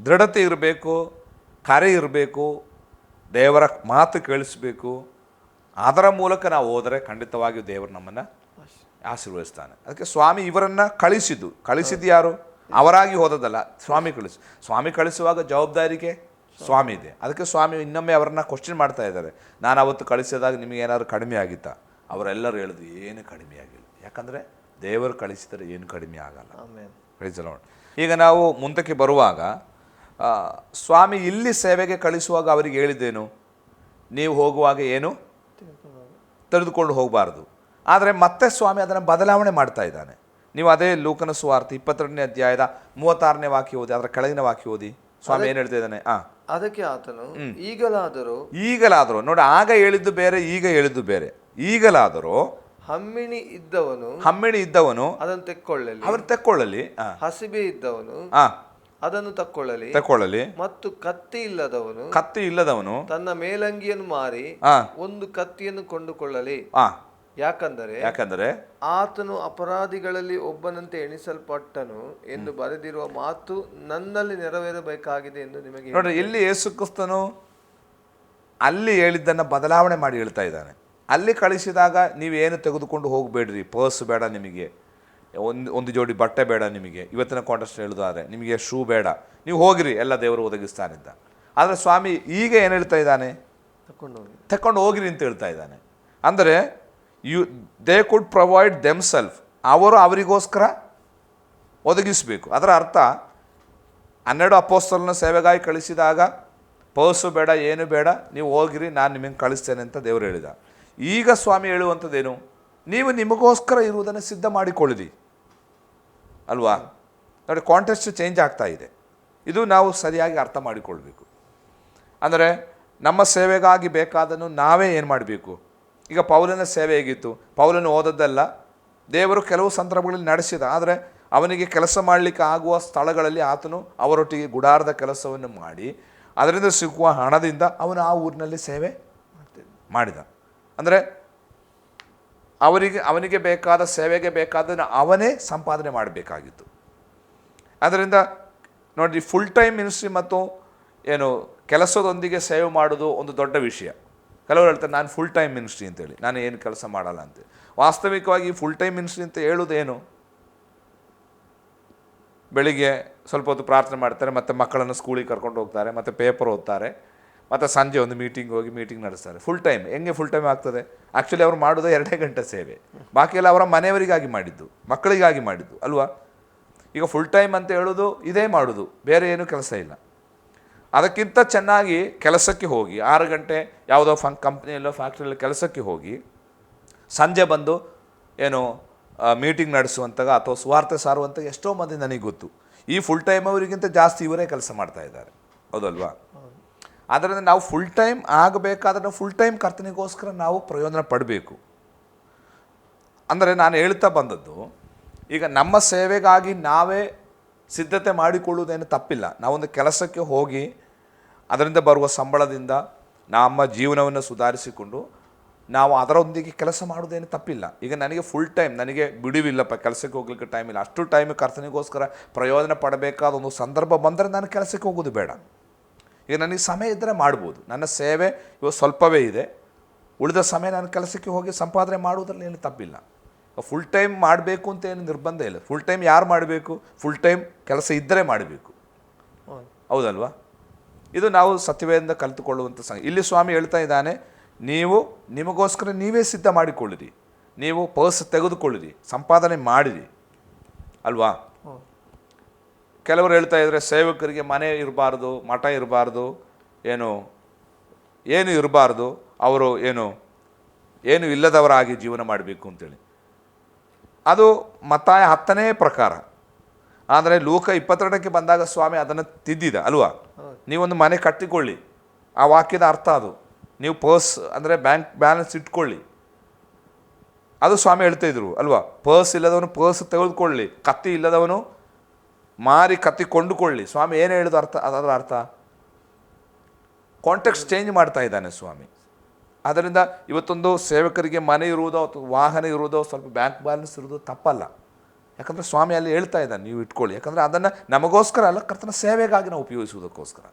S2: ದೃಢತೆ ಇರಬೇಕು, ಕರೆ ಇರಬೇಕು, ದೇವರ ಮಾತು ಕೇಳಿಸ್ಬೇಕು. ಅದರ ಮೂಲಕ ನಾವು ಹೋದರೆ ಖಂಡಿತವಾಗಿಯೂ ದೇವರು ನಮ್ಮನ್ನು ಆಶೀರ್ವದಿಸ್ತಾನೆ. ಅದಕ್ಕೆ ಸ್ವಾಮಿ ಇವರನ್ನು ಕಳಿಸಿದ್ದು ಯಾರು? ಅವರಾಗಿ ಹೋದದಲ್ಲ, ಸ್ವಾಮಿ ಕಳಿಸುವಾಗ ಜವಾಬ್ದಾರಿಗೆ ಸ್ವಾಮಿ ಇದೆ. ಅದಕ್ಕೆ ಸ್ವಾಮಿ ಇನ್ನೊಮ್ಮೆ ಅವರನ್ನು ಕ್ವಶನ್ ಮಾಡ್ತಾ ಇದ್ದಾರೆ. ನಾನು ಅವತ್ತು ಕಳಿಸಿದಾಗ ನಿಮಗೆ ಏನಾದ್ರು ಕಡಿಮೆ ಆಗಿತ್ತಾ? ಅವರೆಲ್ಲರೂ ಹೇಳಿದ್ರು ಏನು ಕಡಿಮೆ ಆಗಿಲ್ಲ. ಯಾಕಂದರೆ ದೇವರು ಕಳಿಸಿದರೆ ಏನು ಕಡಿಮೆ ಆಗಲ್ಲ. ಈಗ ನಾವು ಮುಂದಕ್ಕೆ ಬರುವಾಗ ಸ್ವಾಮಿ ಇಲ್ಲಿ ಸೇವೆಗೆ ಕಳಿಸುವಾಗ ಅವರಿಗೆ ಹೇಳಿದ್ದೇನು? ನೀವು ಹೋಗುವಾಗ ಏನು ತೆಗೆದುಕೊಂಡು ಹೋಗಬಾರ್ದು. ಆದರೆ ಮತ್ತೆ ಸ್ವಾಮಿ ಅದನ್ನು ಬದಲಾವಣೆ ಮಾಡ್ತಾ ಇದ್ದಾನೆ. ನೀವು ಅದೇ ಲೂಕನ ಸುವಾರ್ತೆ 22ನೇ ಅಧ್ಯಾಯದ 36ನೇ ವಾಕ್ಯ ಓದಿ, ಅದರ ಕೆಳಗಿನ ವಾಕ್ಯ ಓದಿ. ಸ್ವಾಮಿ ಏನು ಹೇಳ್ತಾ ಇದ್ದಾನೆ?
S1: ಅದಕ್ಕೆ ಆತನು
S2: ಈಗಲಾದರೂ ನೋಡಿ, ಆಗ ಹೇಳಿದ್ದು ಬೇರೆ, ಈಗ ಹೇಳಿದ್ದು ಬೇರೆ. ಈಗಲಾದರೂ
S1: ಹಮ್ಮಿಣಿ
S2: ಇದ್ದವನು
S1: ಅದನ್ನು
S2: ತೆಕ್ಕೊಳ್ಳಲಿ,
S1: ಹಸಿಬೆ ಇದ್ದವನು ಅದನ್ನು ತಕ್ಕೊಳ್ಳಲಿ, ಮತ್ತು ಕತ್ತಿ ಇಲ್ಲದವನು ತನ್ನ ಮೇಲಂಗಿಯನ್ನು ಮಾರಿ ಒಂದು ಕತ್ತಿಯನ್ನು ಕೊಂಡುಕೊಳ್ಳಲಿ. ಯಾಕಂದರೆ ಆತನು ಅಪರಾಧಿಗಳಲ್ಲಿ ಒಬ್ಬನಂತೆ ಎಣಿಸಲ್ಪಟ್ಟನು ಎಂದು ಬರೆದಿರುವ ಮಾತು ನನ್ನಲ್ಲಿ ನೆರವೇರಬೇಕಾಗಿದೆ ಎಂದು ನಿಮಗೆ
S2: ನೋಡಿ. ಇಲ್ಲಿ ಯೇಸು ಕ್ರಿಸ್ತನು ಅಲ್ಲಿ ಹೇಳಿದ್ದನ್ನು ಬದಲಾವಣೆ ಮಾಡಿ ಹೇಳ್ತಾ ಇದ್ದಾನೆ. ಅಲ್ಲಿ ಕಳಿಸಿದಾಗ ನೀವೇನು ತೆಗೆದುಕೊಂಡು ಹೋಗಬೇಡ್ರಿ, ಪರ್ಸ್ ಬೇಡ ನಿಮಗೆ, ಒಂದು ಜೋಡಿ ಬಟ್ಟೆ ಬೇಡ ನಿಮಗೆ, ಇವತ್ತಿನ ಕಾಂಟೆಸ್ಟ್ ಹೇಳೋದಾದ್ರೆ ನಿಮಗೆ ಶೂ ಬೇಡ, ನೀವು ಹೋಗಿರಿ, ಎಲ್ಲ ದೇವರು ಒದಗಿಸ್ತಾನಿದ್ದ. ಆದರೆ ಸ್ವಾಮಿ ಈಗ ಏನು ಹೇಳ್ತಾ ಇದ್ದಾನೆ? ತಕೊಂಡು ಹೋಗಿರಿ ಅಂತ ಹೇಳ್ತಾ ಇದ್ದಾನೆ. ಅಂದರೆ ದೇ ಕುಡ್ ಪ್ರೊವೈಡ್ ದೆಮ್ಸೆಲ್ಫ್, ಅವರು ಅವರಿಗೋಸ್ಕರ ಒದಗಿಸಬೇಕು. ಅದರ ಅರ್ಥ 12 ಅಪೊಸ್ತಲನ ಸೇವೆಗಾಗಿ ಕಳಿಸಿದಾಗ ಪರ್ಸು ಬೇಡ, ಏನು ಬೇಡ, ನೀವು ಹೋಗಿರಿ, ನಾನು ನಿಮಗೆ ಕಳಿಸ್ತೇನೆ ಅಂತ ದೇವರು ಹೇಳಿದ. ಈಗ ಸ್ವಾಮಿ ಹೇಳುವಂಥದ್ದೇನು? ನೀವು ನಿಮಗೋಸ್ಕರ ಇರುವುದನ್ನು ಸಿದ್ಧ ಮಾಡಿಕೊಳ್ಳಿರಿ ಅಲ್ವಾ? ನೋಡಿ, ಕಾಂಟೆಸ್ಟ್ ಚೇಂಜ್ ಆಗ್ತಾ ಇದೆ. ಇದು ನಾವು ಸರಿಯಾಗಿ ಅರ್ಥ ಮಾಡಿಕೊಳ್ಬೇಕು. ಅಂದರೆ ನಮ್ಮ ಸೇವೆಗಾಗಿ ಬೇಕಾದನ್ನು ನಾವೇ ಏನು ಮಾಡಬೇಕು? ಈಗ ಪೌಲನ ಸೇವೆ ಹೇಗಿತ್ತು? ಪೌಲನು ಓದದ್ದಲ್ಲ, ದೇವರು ಕೆಲವು ಸಂದರ್ಭಗಳಲ್ಲಿ ನಡೆಸಿದ. ಆದರೆ ಅವನಿಗೆ ಕೆಲಸ ಮಾಡಲಿಕ್ಕೆ ಆಗುವ ಸ್ಥಳಗಳಲ್ಲಿ ಆತನು ಅವರೊಟ್ಟಿಗೆ ಗುಡಾರದ ಕೆಲಸವನ್ನು ಮಾಡಿ ಅದರಿಂದ ಸಿಗುವ ಹಣದಿಂದ ಅವನು ಆ ಊರಿನಲ್ಲಿ ಸೇವೆ ಮಾಡಿದ. ಅಂದರೆ ಅವನಿಗೆ ಬೇಕಾದ ಸೇವೆಗೆ ಬೇಕಾದನ್ನು ಅವನೇ ಸಂಪಾದನೆ ಮಾಡಬೇಕಾಗಿತ್ತು. ಅದರಿಂದ ನೋಡಿ, ಫುಲ್ ಟೈಮ್ ಮಿನಿಸ್ಟ್ರಿ ಮತ್ತು ಏನು ಕೆಲಸದೊಂದಿಗೆ ಸೇವೆ ಮಾಡೋದು ಒಂದು ದೊಡ್ಡ ವಿಷಯ. ಕೆಲವರು ಹೇಳ್ತಾರೆ ನಾನು ಫುಲ್ ಟೈಮ್ ಮಿನಿಸ್ಟ್ರಿ ಅಂತೇಳಿ, ನಾನು ಏನು ಕೆಲಸ ಮಾಡಲ್ಲ ಅಂತೇಳಿ. ವಾಸ್ತವಿಕವಾಗಿ ಫುಲ್ ಟೈಮ್ ಮಿನಿಸ್ಟ್ರಿ ಅಂತ ಹೇಳೋದೇನು? ಬೆಳಿಗ್ಗೆ ಸ್ವಲ್ಪ ಹೊತ್ತು ಪ್ರಾರ್ಥನೆ ಮಾಡ್ತಾರೆ, ಮತ್ತು ಮಕ್ಕಳನ್ನು ಸ್ಕೂಲಿಗೆ ಕರ್ಕೊಂಡು ಹೋಗ್ತಾರೆ, ಮತ್ತು ಪೇಪರ್ ಓದ್ತಾರೆ, ಮತ್ತು ಸಂಜೆ ಒಂದು ಮೀಟಿಂಗ್ ಹೋಗಿ ಮೀಟಿಂಗ್ ನಡೆಸ್ತಾರೆ. ಫುಲ್ ಟೈಮ್ ಹೆಂಗೆ ಫುಲ್ ಟೈಮ್ ಆಗ್ತದೆ? ಆ್ಯಕ್ಚುಲಿ ಅವ್ರು ಮಾಡೋದು 2 ಗಂಟೆ ಸೇವೆ, ಬಾಕಿ ಎಲ್ಲ ಅವರ ಮನೆಯವರಿಗಾಗಿ ಮಾಡಿದ್ದು, ಮಕ್ಕಳಿಗಾಗಿ ಮಾಡಿದ್ದು ಅಲ್ವಾ? ಈಗ ಫುಲ್ ಟೈಮ್ ಅಂತ ಹೇಳೋದು ಇದೇ ಮಾಡೋದು, ಬೇರೆ ಏನೂ ಕೆಲಸ ಇಲ್ಲ. ಅದಕ್ಕಿಂತ ಚೆನ್ನಾಗಿ ಕೆಲಸಕ್ಕೆ ಹೋಗಿ 6 ಗಂಟೆ ಯಾವುದೋ ಕಂಪ್ನಿಯಲ್ಲೋ ಫ್ಯಾಕ್ಟ್ರಿಯಲ್ಲೋ ಕೆಲಸಕ್ಕೆ ಹೋಗಿ ಸಂಜೆ ಬಂದು ಏನು ಮೀಟಿಂಗ್ ನಡೆಸುವಂತಾಗ ಅಥವಾ ಸುವಾರ್ತೆ ಸಾರುವಂತಾಗ ಎಷ್ಟೋ ಮಂದಿ ನನಗೆ ಗೊತ್ತು, ಈ ಫುಲ್ ಟೈಮ್ ಅವರಿಗಿಂತ ಜಾಸ್ತಿ ಇವರೇ ಕೆಲಸ ಮಾಡ್ತಾ ಇದ್ದಾರೆ, ಹೌದಲ್ವಾ? ಆದ್ದರಿಂದ ನಾವು ಫುಲ್ ಟೈಮ್ ಆಗಬೇಕಾದ್ರೆ ನಾವು ಫುಲ್ ಟೈಮ್ ಕರ್ತನಿಗೋಸ್ಕರ ನಾವು ಪ್ರಯೋಜನ ಪಡಬೇಕು. ಅಂದರೆ ನಾನು ಹೇಳ್ತಾ ಬಂದದ್ದು, ಈಗ ನಮ್ಮ ಸೇವೆಗಾಗಿ ನಾವೇ ಸಿದ್ಧತೆ ಮಾಡಿಕೊಳ್ಳುವುದೇನು ತಪ್ಪಿಲ್ಲ. ನಾವೊಂದು ಕೆಲಸಕ್ಕೆ ಹೋಗಿ ಅದರಿಂದ ಬರುವ ಸಂಬಳದಿಂದ ನಮ್ಮ ಜೀವನವನ್ನು ಸುಧಾರಿಸಿಕೊಂಡು ನಾವು ಅದರೊಂದಿಗೆ ಕೆಲಸ ಮಾಡೋದೇನು ತಪ್ಪಿಲ್ಲ. ಈಗ ನನಗೆ ಫುಲ್ ಟೈಮ್, ನನಗೆ ಬಿಡುವಿಲ್ಲಪ್ಪ, ಕೆಲಸಕ್ಕೆ ಹೋಗ್ಲಿಕ್ಕೆ ಟೈಮ್ ಇಲ್ಲ, ಅಷ್ಟು ಟೈಮ್ ಕರ್ತನಿಗೋಸ್ಕರ ಪ್ರಯೋಜನ ಪಡಬೇಕಾದ ಒಂದು ಸಂದರ್ಭ ಬಂದರೆ ನಾನು ಕೆಲಸಕ್ಕೆ ಹೋಗೋದು ಬೇಡ. ಈಗ ನನಗೆ ಸಮಯ ಇದ್ದರೆ ಮಾಡ್ಬೋದು, ನನ್ನ ಸೇವೆ ಇವತ್ತು ಸ್ವಲ್ಪವೇ ಇದೆ, ಉಳಿದ ಸಮಯ ನಾನು ಕೆಲಸಕ್ಕೆ ಹೋಗಿ ಸಂಪಾದನೆ ಮಾಡುವುದರಲ್ಲಿ ಏನು ತಪ್ಪಿಲ್ಲ. ಫುಲ್ ಟೈಮ್ ಮಾಡಬೇಕು ಅಂತ ಏನು ನಿರ್ಬಂಧ ಇಲ್ಲ. ಫುಲ್ ಟೈಮ್ ಯಾರು ಮಾಡಬೇಕು? ಫುಲ್ ಟೈಮ್ ಕೆಲಸ ಇದ್ದರೆ ಮಾಡಬೇಕು, ಹೌದಲ್ವಾ? ಇದು ನಾವು ಸತ್ಯವೇದಿಂದ ಕಲಿತುಕೊಳ್ಳುವಂಥ ಇಲ್ಲಿ ಸ್ವಾಮಿ ಹೇಳ್ತಾ ಇದ್ದಾನೆ, ನೀವು ನಿಮಗೋಸ್ಕರ ನೀವೇ ಸಿದ್ಧ ಮಾಡಿಕೊಳ್ಳಿರಿ, ನೀವು ಪರ್ಸ್ ತೆಗೆದುಕೊಳ್ಳಿರಿ, ಸಂಪಾದನೆ ಮಾಡಿರಿ ಅಲ್ವಾ? ಕೆಲವರು ಹೇಳ್ತಾ ಇದ್ದಾರೆ ಸೇವಕರಿಗೆ ಮನೆ ಇರಬಾರ್ದು, ಮಠ ಇರಬಾರ್ದು, ಏನು ಇರಬಾರ್ದು, ಅವರು ಏನು ಇಲ್ಲದವರಾಗಿ ಜೀವನ ಮಾಡಬೇಕು ಅಂತೇಳಿ. ಅದು ಮತ್ತಾಯ 10ನೇ ಪ್ರಕಾರ. ಆದರೆ ಲೂಕ 22ಕ್ಕೆ ಬಂದಾಗ ಸ್ವಾಮಿ ಅದನ್ನು ತಿದ್ದಿದ ಅಲ್ವಾ? ನೀವೊಂದು ಮನೆ ಕಟ್ಟಿಕೊಳ್ಳಿ, ಆ ವಾಕ್ಯದ ಅರ್ಥ ಅದು. ನೀವು ಪರ್ಸ್ ಅಂದರೆ ಬ್ಯಾಂಕ್ ಬ್ಯಾಲೆನ್ಸ್ ಇಟ್ಕೊಳ್ಳಿ, ಅದು ಸ್ವಾಮಿ ಹೇಳ್ತಾ ಇದ್ರು ಅಲ್ವಾ? ಪರ್ಸ್ ಇಲ್ಲದವನು ಪರ್ಸ್ ತೆಗೆದುಕೊಳ್ಳಿ, ಕತ್ತಿ ಇಲ್ಲದವನು ಮಾರಿ ಕತ್ತಿ ಕೊಂಡುಕೊಳ್ಳಿ. ಸ್ವಾಮಿ ಏನು ಹೇಳಿದ ಅರ್ಥ, ಅದರ ಅರ್ಥ ಕಾಂಟೆಕ್ಸ್ಟ್ ಚೇಂಜ್ ಮಾಡ್ತಾ ಇದ್ದಾನೆ ಸ್ವಾಮಿ. ಆದ್ದರಿಂದ ಇವತ್ತೊಂದು ಸೇವಕರಿಗೆ ಮನೆ ಇರುವುದೋ ಅಥವಾ ವಾಹನ ಇರುವುದೋ, ಸ್ವಲ್ಪ ಬ್ಯಾಂಕ್ ಬ್ಯಾಲೆನ್ಸ್ ಇರುವುದೋ ತಪ್ಪಲ್ಲ. ಯಾಕಂದರೆ ಸ್ವಾಮಿ ಅಲ್ಲಿ ಹೇಳ್ತಾ ಇದ್ದಾನೆ ನೀವು ಇಟ್ಕೊಳ್ಳಿ, ಯಾಕಂದರೆ ಅದನ್ನು ನಮಗೋಸ್ಕರ ಅಲ್ಲ, ಕರ್ತನ ಸೇವೆಗಾಗಿ ನಾವು ಉಪಯೋಗಿಸುವುದಕ್ಕೋಸ್ಕರ.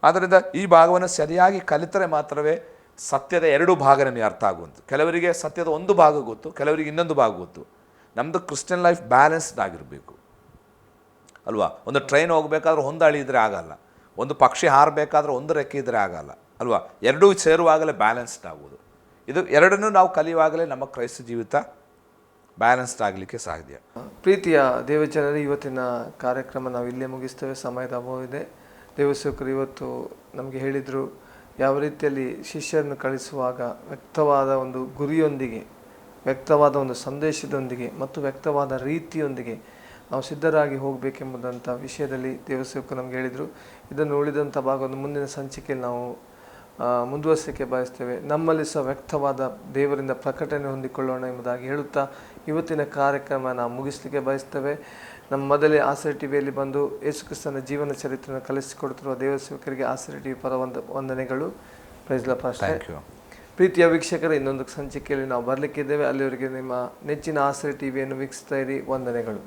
S2: ಆದ್ದರಿಂದ ಈ ಭಾಗವನ್ನು ಸರಿಯಾಗಿ ಕಲಿತರೆ ಮಾತ್ರವೇ ಸತ್ಯದ 2 ಭಾಗ ನಮಗೆ ಅರ್ಥ ಆಗುವಂಥ. ಕೆಲವರಿಗೆ ಸತ್ಯದ ಒಂದು ಭಾಗ ಗೊತ್ತು, ಕೆಲವರಿಗೆ ಇನ್ನೊಂದು ಭಾಗ ಗೊತ್ತು. ನಮ್ಮದು ಕ್ರಿಶ್ಚಿಯನ್ ಲೈಫ್ ಬ್ಯಾಲೆನ್ಸ್ಡ್ ಆಗಿರಬೇಕು ಅಲ್ವಾ? ಒಂದು ಟ್ರೈನ್ ಹೋಗಬೇಕಾದ್ರೆ ಒಂದು ಅಳಿ ಇದ್ದರೆ ಆಗಲ್ಲ, ಒಂದು ಪಕ್ಷಿ ಹಾರಬೇಕಾದ್ರೆ ಒಂದು ರೆಕ್ಕೆ ಇದ್ದರೆ ಆಗಲ್ಲ ಅಲ್ವಾ? ಎರಡೂ ಸೇರುವಾಗಲೇ ಬ್ಯಾಲೆನ್ಸ್ಡ್ ಆಗುವುದು. ಇದು ಎರಡನ್ನೂ ನಾವು ಕಲಿಯುವಾಗಲೇ ನಮ್ಮ ಕ್ರೈಸ್ತ ಜೀವಿತ ಬ್ಯಾಲೆನ್ಸ್ಡ್ ಆಗಲಿಕ್ಕೆ ಸಾಧ್ಯ.
S1: ಪ್ರೀತಿಯ ದೇವಜನರು, ಇವತ್ತಿನ ಕಾರ್ಯಕ್ರಮ ನಾವು ಇಲ್ಲೇ ಮುಗಿಸ್ತೇವೆ, ಸಮಯದ ಅಭಾವ ಇದೆ. ದೇವಸೇವಕರು ಇವತ್ತು ನಮಗೆ ಹೇಳಿದರು ಯಾವ ರೀತಿಯಲ್ಲಿ ಶಿಷ್ಯರನ್ನು ಕಳಿಸುವಾಗ ವ್ಯಕ್ತವಾದ ಒಂದು ಗುರಿಯೊಂದಿಗೆ, ವ್ಯಕ್ತವಾದ ಒಂದು ಸಂದೇಶದೊಂದಿಗೆ ಮತ್ತು ವ್ಯಕ್ತವಾದ ರೀತಿಯೊಂದಿಗೆ ನಾವು ಸಿದ್ಧರಾಗಿ ಹೋಗಬೇಕೆಂಬುದಂಥ ವಿಷಯದಲ್ಲಿ ದೇವಸೇವಕರು ನಮಗೆ ಹೇಳಿದರು. ಇದನ್ನು ಉಳಿದಂಥ ಭಾಗವನ್ನು ಮುಂದಿನ ಸಂಚಿಕೆಯಲ್ಲಿ ನಾವು ಮುಂದುವರಿಸಲಿಕ್ಕೆ ಬಯಸ್ತೇವೆ. ನಮ್ಮಲ್ಲಿ ಸಹ ವ್ಯಕ್ತವಾದ ದೇವರಿಂದ ಪ್ರಕಟಣೆ ಹೊಂದಿಕೊಳ್ಳೋಣ ಎಂಬುದಾಗಿ ಹೇಳುತ್ತಾ ಇವತ್ತಿನ ಕಾರ್ಯಕ್ರಮ ನಾವು ಮುಗಿಸಲಿಕ್ಕೆ ಬಯಸ್ತೇವೆ. ನಮ್ಮ ಮೊದಲೇ ಆಸರೆ ಟಿವಿಯಲ್ಲಿ ಬಂದು ಯೇಸು ಕ್ರಿಸ್ತನ ಜೀವನ ಚರಿತ್ರೆಯನ್ನು ಕಲಿಸಿಕೊಡುತ್ತಿರುವ ದೇವಸೇವಕರಿಗೆ ಆಸರೆ ಟಿವಿ ಪರ ವಂದನೆಗಳು. Praise the pastor. ಪ್ರೀತಿಯ ವೀಕ್ಷಕರೇ, ಇನ್ನೊಂದು ಸಂಚಿಕೆಯಲ್ಲಿ ನಾವು ಬರಲಿಕ್ಕಿದ್ದೇವೆ. ಅಲ್ಲಿವರೆಗೆ ನಿಮ್ಮ ನೆಚ್ಚಿನ ಆಸರೆ ಟಿವಿಯನ್ನು ವೀಕ್ಷಿಸ್ತಾ ಇರಿ. ವಂದನೆಗಳು.